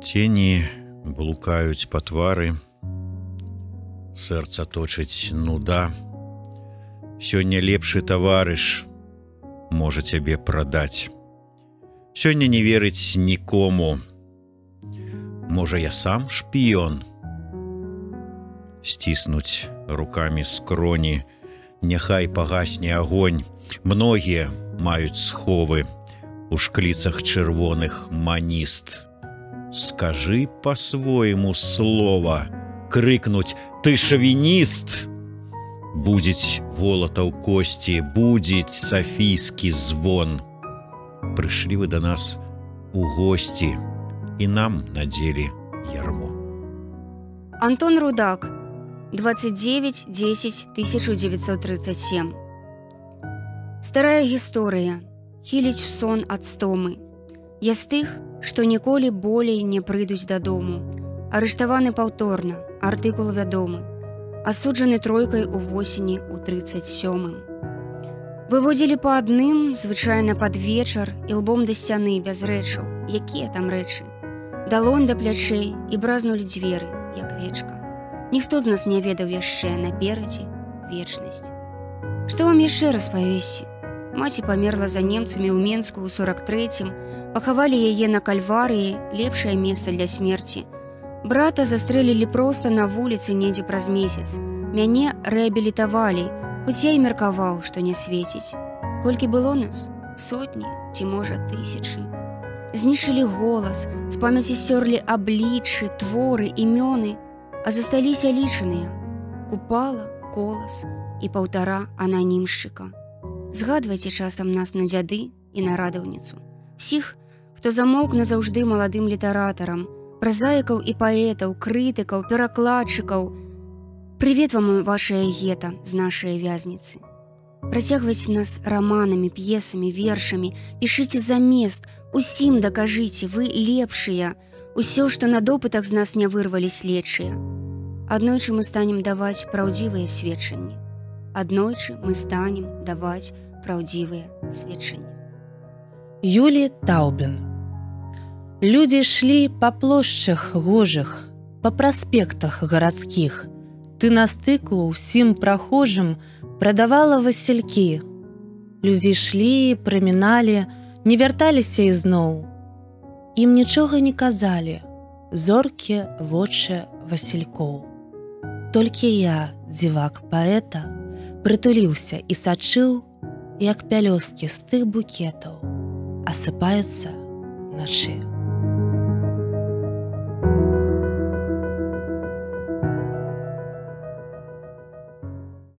Цені блукаюць па твары, сэрца точыць нуда. Сёння лепшы таварыш можа цябе прадаць. Сёння не верыць нікому. Можа, я сам шпіён? Сціснуць рукамі скроні, няхай пагасне агонь. Многія маюць сховы у шкліцах чырвоных маніст. Скажы па-свойму слова, крыкнуць «Ты шавініст!» Будзіць волата ў косці, будзіць сафійскі звон. Прышлі вы да нас у госці, і нам надзелі ярмо. Антон Рудак, 29.10.1937. Старая гісторыя, хіліць у сон ад стомы. Я з тых, што ніколі болей не прыйдуць дадому. Арыштаваны паўторна, артыкул вядомы. Асуджаны тройкай увосені ў 37-м. Выводзілі па адным, звычайна пад вечар, і лбом да сцяны без рэчаў. Якія там рэчы? Далонь да плячэй і бразнулі дзверы, як вечка. Ніхто з нас не ведаў яшчэ наперадзе вечнасць. Што вам яшчэ распавесці? Маці памерла за немцамі ў Менску ў 43-м, пахавалі яе на Кальварыі, лепшае месца для смерці. Брата застрэлілі проста на вуліцы недзе праз месяц. Мяне рэабілітавалі, хоць я і меркаваў, што не свеціць. Колькі было нас? Сотні, ці можа тысячы. Знішылі голас, з памяці сцёрлі абліччы, творы, імёны, а засталіся лічаныя. Купала, колас і паўтара ананімшчыка. Згадвайце часам нас на дзяды і на радаўніцу. Всіх, хто замоўк назаўжды маладым літаратарам, празаікаў і паэтаў, крытыкаў, перакладчыкаў. Прывет вам вашая гета з нашай вязніцы. Працягвайце нас раманамі, п'есамі, вершамі, пішыце замест, усім дакажыце, вы лепшыя. Усё, што на допытах з нас не вырвалі следчыя. Аднойчы мы станем даваць праўдзівыя сведчанні. Аднойчы мы станем даваць праўдзівыя сведчанні. Юлі Таубін. Людзі шлі па плошчах гожых, па праспектах гарадскіх. Ты на стыку ўсім прахожым прадавала васількі. Людзі шлі, праміналі, не вярталіся ізноў. Ім нічога не казалі, зоркі вочы васількоў. Толькі я, дзівак паэта, прытуліўся і сачыў, як пялёсткі з тых букетаў асыпаюцца ўначы.